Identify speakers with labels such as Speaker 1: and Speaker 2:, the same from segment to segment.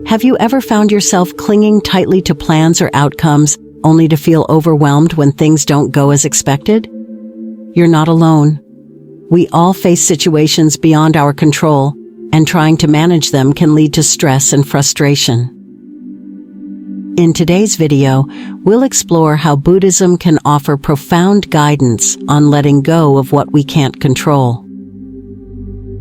Speaker 1: Have you ever found yourself clinging tightly to plans or outcomes only to feel overwhelmed when things don't go as expected? You're not alone. We all face situations beyond our control, and trying to manage them can lead to stress and frustration. In today's video, we'll explore how Buddhism can offer profound guidance on letting go of what we can't control.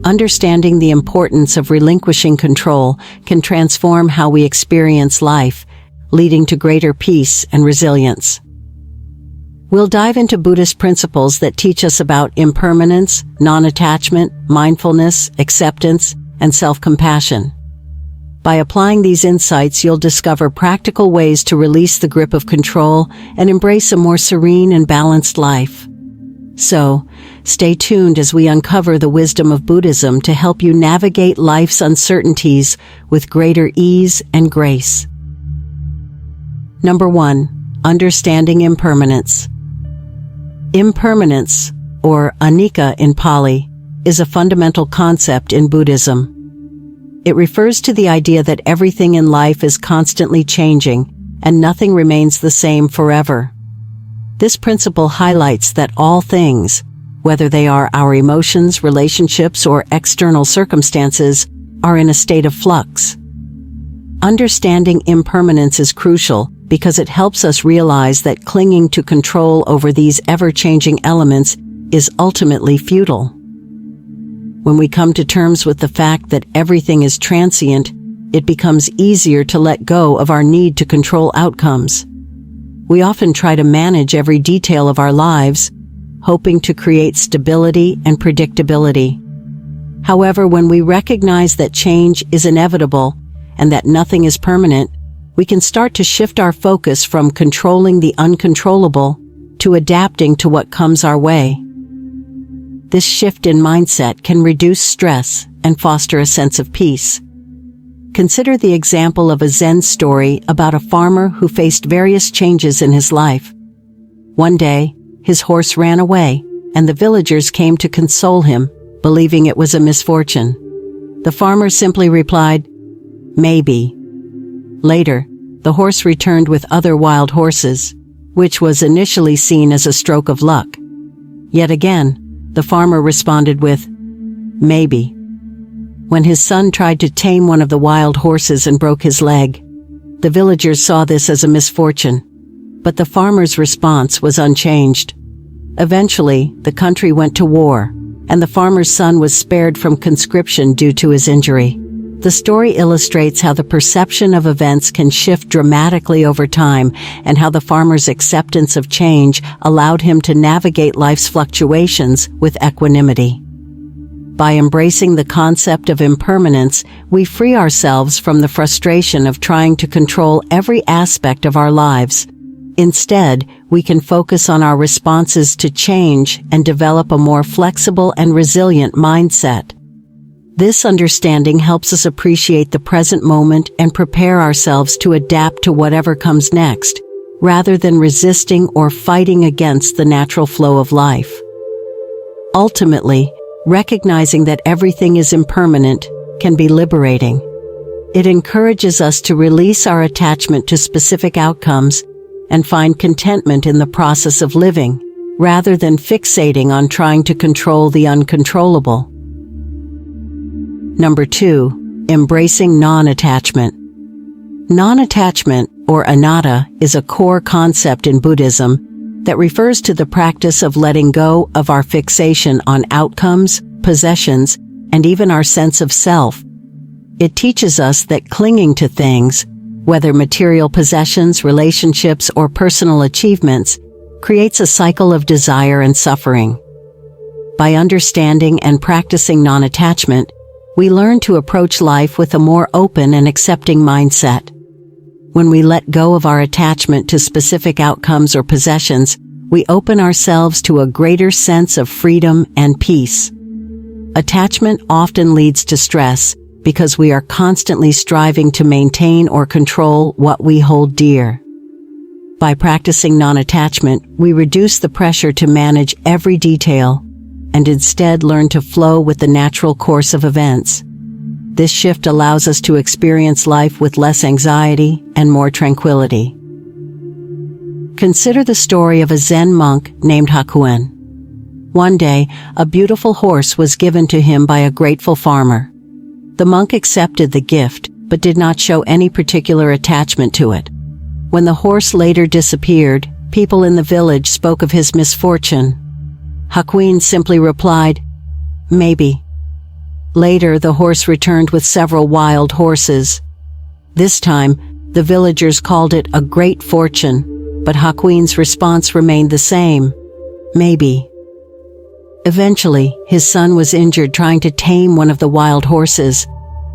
Speaker 1: Understanding the importance of relinquishing control can transform how we experience life, leading to greater peace and resilience. We'll dive into Buddhist principles that teach us about impermanence, non-attachment, mindfulness, acceptance, and self-compassion. By applying these insights, you'll discover practical ways to release the grip of control and embrace a more serene and balanced life. So, stay tuned as we uncover the wisdom of Buddhism to help you navigate life's uncertainties with greater ease and grace. Number 1. Understanding impermanence. Impermanence, or anicca in Pali, is a fundamental concept in Buddhism. It refers to the idea that everything in life is constantly changing, and nothing remains the same forever. This principle highlights that all things, whether they are our emotions, relationships, or external circumstances, are in a state of flux. Understanding impermanence is crucial because it helps us realize that clinging to control over these ever-changing elements is ultimately futile. When we come to terms with the fact that everything is transient, it becomes easier to let go of our need to control outcomes. We often try to manage every detail of our lives, hoping to create stability and predictability. However, when we recognize that change is inevitable and that nothing is permanent, we can start to shift our focus from controlling the uncontrollable to adapting to what comes our way. This shift in mindset can reduce stress and foster a sense of peace. Consider the example of a Zen story about a farmer who faced various changes in his life. One day, his horse ran away, and the villagers came to console him, believing it was a misfortune. The farmer simply replied, "Maybe." Later, the horse returned with other wild horses, which was initially seen as a stroke of luck. Yet again, the farmer responded with, "Maybe." When his son tried to tame one of the wild horses and broke his leg, the villagers saw this as a misfortune, but the farmer's response was unchanged. Eventually, the country went to war, and the farmer's son was spared from conscription due to his injury. The story illustrates how the perception of events can shift dramatically over time and how the farmer's acceptance of change allowed him to navigate life's fluctuations with equanimity. By embracing the concept of impermanence, we free ourselves from the frustration of trying to control every aspect of our lives. Instead, we can focus on our responses to change and develop a more flexible and resilient mindset. This understanding helps us appreciate the present moment and prepare ourselves to adapt to whatever comes next, rather than resisting or fighting against the natural flow of life. Ultimately, recognizing that everything is impermanent can be liberating. It encourages us to release our attachment to specific outcomes and find contentment in the process of living, rather than fixating on trying to control the uncontrollable. Number 2. Embracing non-attachment. Non-attachment, or anatta, is a core concept in Buddhism that refers to the practice of letting go of our fixation on outcomes, possessions, and even our sense of self. It teaches us that clinging to things, whether material possessions, relationships, or personal achievements, creates a cycle of desire and suffering. By understanding and practicing non-attachment, we learn to approach life with a more open and accepting mindset. When we let go of our attachment to specific outcomes or possessions, we open ourselves to a greater sense of freedom and peace. Attachment often leads to stress because we are constantly striving to maintain or control what we hold dear. By practicing non-attachment, we reduce the pressure to manage every detail and instead learn to flow with the natural course of events. This shift allows us to experience life with less anxiety and more tranquility. Consider the story of a Zen monk named Hakuen. One day, a beautiful horse was given to him by a grateful farmer. The monk accepted the gift, but did not show any particular attachment to it. When the horse later disappeared, people in the village spoke of his misfortune. Hakuen simply replied, "Maybe." Later, the horse returned with several wild horses. This time, the villagers called it a great fortune, but Hakuen's response remained the same, "Maybe." Eventually, his son was injured trying to tame one of the wild horses,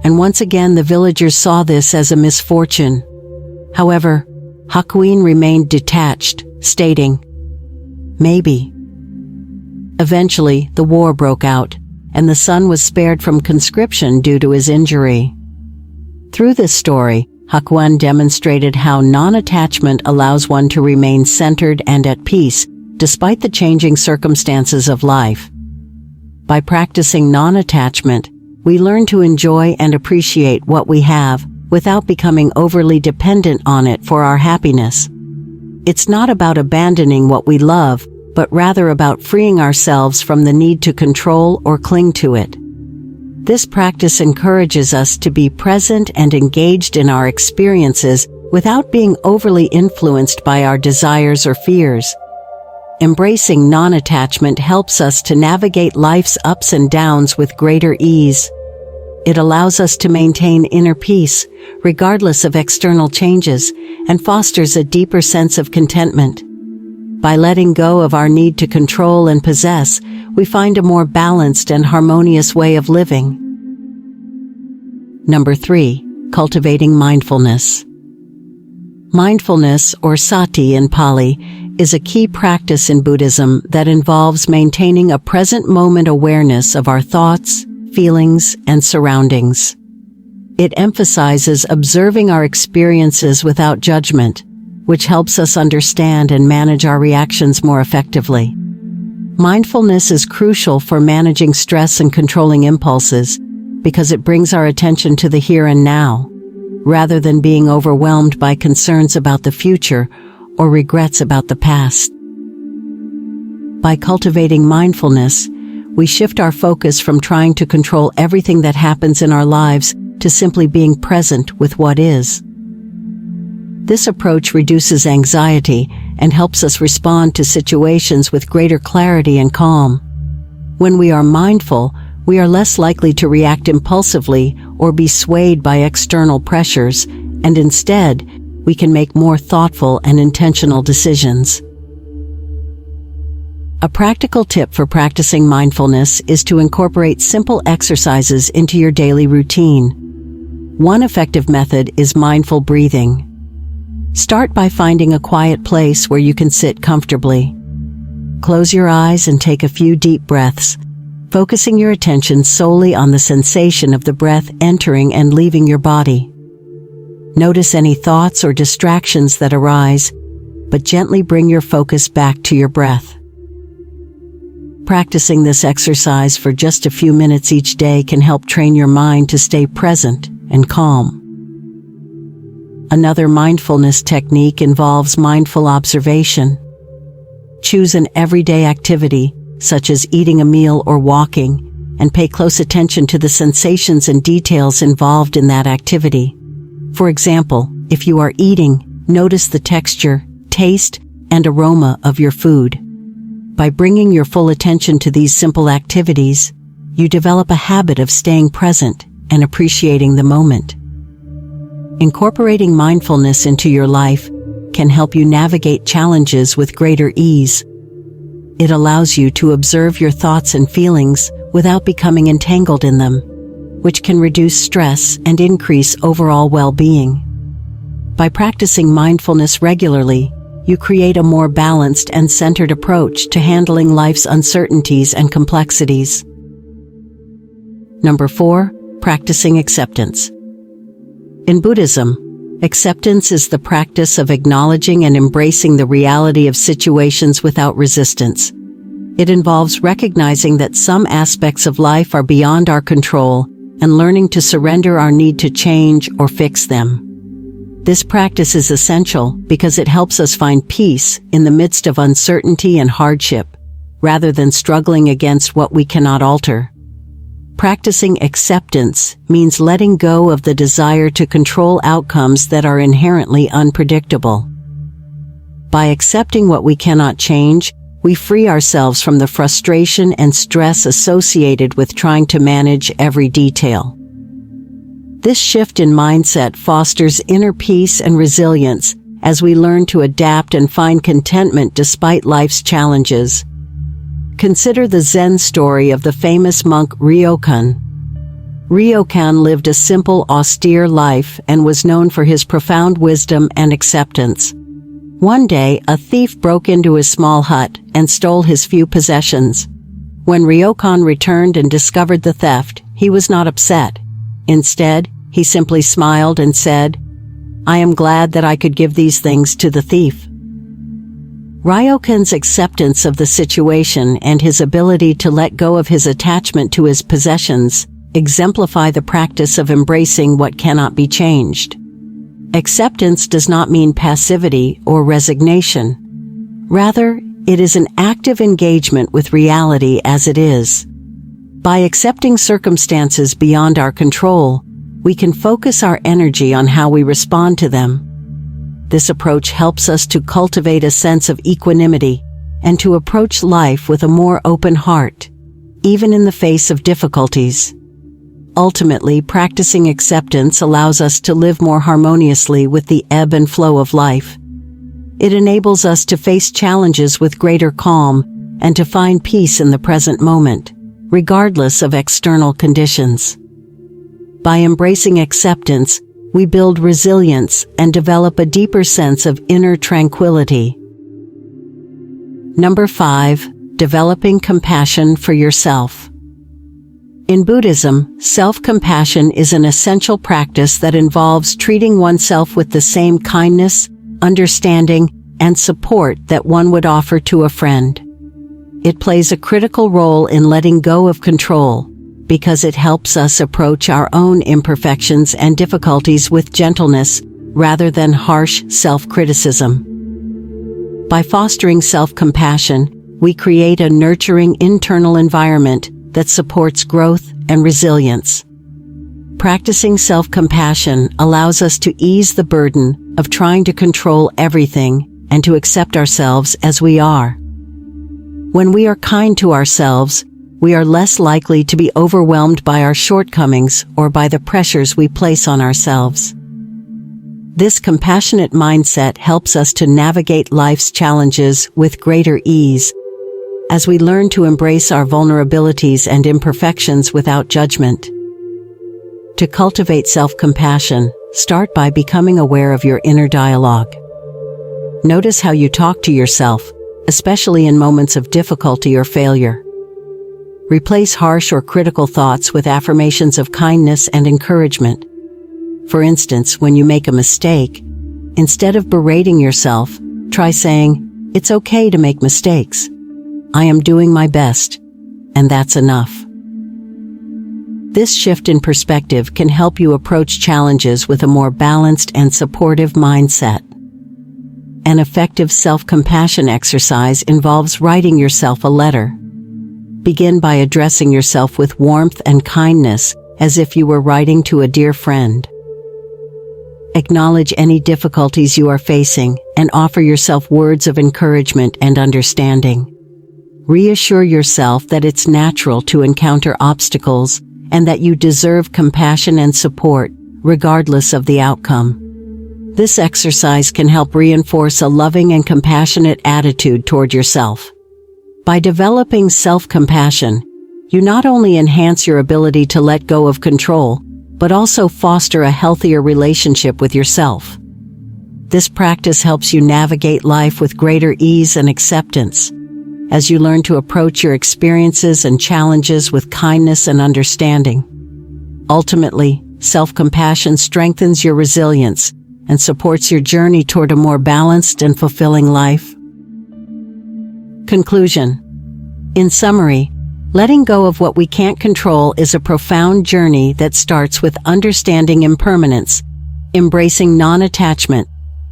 Speaker 1: and once again the villagers saw this as a misfortune. However, Hakuen remained detached, stating, "Maybe." Eventually, the war broke out, and the son was spared from conscription due to his injury. Through this story, Hakuen demonstrated how non-attachment allows one to remain centered and at peace, despite the changing circumstances of life. By practicing non-attachment, we learn to enjoy and appreciate what we have, without becoming overly dependent on it for our happiness. It's not about abandoning what we love, but rather about freeing ourselves from the need to control or cling to it. This practice encourages us to be present and engaged in our experiences without being overly influenced by our desires or fears. Embracing non-attachment helps us to navigate life's ups and downs with greater ease. It allows us to maintain inner peace, regardless of external changes, and fosters a deeper sense of contentment. By letting go of our need to control and possess, we find a more balanced and harmonious way of living. Number 3, cultivating mindfulness. Mindfulness, or sati in Pali, is a key practice in Buddhism that involves maintaining a present moment awareness of our thoughts, feelings, and surroundings. It emphasizes observing our experiences without judgment, which helps us understand and manage our reactions more effectively. Mindfulness is crucial for managing stress and controlling impulses because it brings our attention to the here and now, rather than being overwhelmed by concerns about the future or regrets about the past. By cultivating mindfulness, we shift our focus from trying to control everything that happens in our lives to simply being present with what is. This approach reduces anxiety and helps us respond to situations with greater clarity and calm. When we are mindful, we are less likely to react impulsively or be swayed by external pressures, and instead, we can make more thoughtful and intentional decisions. A practical tip for practicing mindfulness is to incorporate simple exercises into your daily routine. One effective method is mindful breathing. Start by finding a quiet place where you can sit comfortably. Close your eyes and take a few deep breaths, focusing your attention solely on the sensation of the breath entering and leaving your body. Notice any thoughts or distractions that arise, but gently bring your focus back to your breath. Practicing this exercise for just a few minutes each day can help train your mind to stay present and calm. Another mindfulness technique involves mindful observation. Choose an everyday activity, such as eating a meal or walking, and pay close attention to the sensations and details involved in that activity. For example, if you are eating, notice the texture, taste, and aroma of your food. By bringing your full attention to these simple activities, you develop a habit of staying present and appreciating the moment. Incorporating mindfulness into your life can help you navigate challenges with greater ease. It allows you to observe your thoughts and feelings without becoming entangled in them, which can reduce stress and increase overall well-being. By practicing mindfulness regularly, you create a more balanced and centered approach to handling life's uncertainties and complexities. Number 4, practicing acceptance. In Buddhism, acceptance is the practice of acknowledging and embracing the reality of situations without resistance. It involves recognizing that some aspects of life are beyond our control and learning to surrender our need to change or fix them. This practice is essential because it helps us find peace in the midst of uncertainty and hardship, rather than struggling against what we cannot alter. Practicing acceptance means letting go of the desire to control outcomes that are inherently unpredictable. By accepting what we cannot change, we free ourselves from the frustration and stress associated with trying to manage every detail. This shift in mindset fosters inner peace and resilience as we learn to adapt and find contentment despite life's challenges. Consider the Zen story of the famous monk Ryokan. Ryokan lived a simple, austere life and was known for his profound wisdom and acceptance. One day, a thief broke into his small hut and stole his few possessions. When Ryokan returned and discovered the theft, he was not upset. Instead, he simply smiled and said, "I am glad that I could give these things to the thief." Ryokan's acceptance of the situation and his ability to let go of his attachment to his possessions exemplify the practice of embracing what cannot be changed. Acceptance does not mean passivity or resignation. Rather, it is an active engagement with reality as it is. By accepting circumstances beyond our control, we can focus our energy on how we respond to them. This approach helps us to cultivate a sense of equanimity and to approach life with a more open heart, even in the face of difficulties. Ultimately, practicing acceptance allows us to live more harmoniously with the ebb and flow of life. It enables us to face challenges with greater calm and to find peace in the present moment, regardless of external conditions. By embracing acceptance, we build resilience and develop a deeper sense of inner tranquility. Number 5. Developing compassion for yourself. In Buddhism, self-compassion is an essential practice that involves treating oneself with the same kindness, understanding, and support that one would offer to a friend. It plays a critical role in letting go of control, because it helps us approach our own imperfections and difficulties with gentleness rather than harsh self-criticism. By fostering self-compassion, we create a nurturing internal environment that supports growth and resilience. Practicing self-compassion allows us to ease the burden of trying to control everything and to accept ourselves as we are. When we are kind to ourselves, we are less likely to be overwhelmed by our shortcomings or by the pressures we place on ourselves. This compassionate mindset helps us to navigate life's challenges with greater ease, as we learn to embrace our vulnerabilities and imperfections without judgment. To cultivate self-compassion, start by becoming aware of your inner dialogue. Notice how you talk to yourself, especially in moments of difficulty or failure. Replace harsh or critical thoughts with affirmations of kindness and encouragement. For instance, when you make a mistake, instead of berating yourself, try saying, "It's okay to make mistakes. I am doing my best, and that's enough." This shift in perspective can help you approach challenges with a more balanced and supportive mindset. An effective self-compassion exercise involves writing yourself a letter. Begin by addressing yourself with warmth and kindness, as if you were writing to a dear friend. Acknowledge any difficulties you are facing and offer yourself words of encouragement and understanding. Reassure yourself that it's natural to encounter obstacles and that you deserve compassion and support, regardless of the outcome. This exercise can help reinforce a loving and compassionate attitude toward yourself. By developing self-compassion, you not only enhance your ability to let go of control, but also foster a healthier relationship with yourself. This practice helps you navigate life with greater ease and acceptance, as you learn to approach your experiences and challenges with kindness and understanding. Ultimately, self-compassion strengthens your resilience and supports your journey toward a more balanced and fulfilling life. Conclusion. In summary, Letting go of what we can't control is a profound journey that starts with understanding impermanence, embracing non-attachment,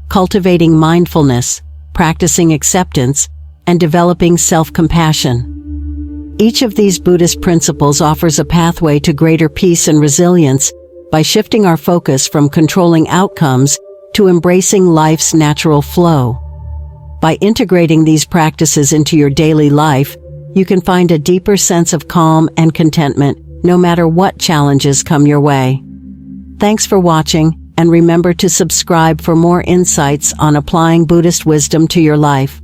Speaker 1: cultivating mindfulness, practicing acceptance, and developing self-compassion. Each of these Buddhist principles offers a pathway to greater peace and resilience by shifting our focus from controlling outcomes to embracing life's natural flow. By integrating these practices into your daily life, you can find a deeper sense of calm and contentment no matter what challenges come your way. Thanks for watching, and remember to subscribe for more insights on applying Buddhist wisdom to your life.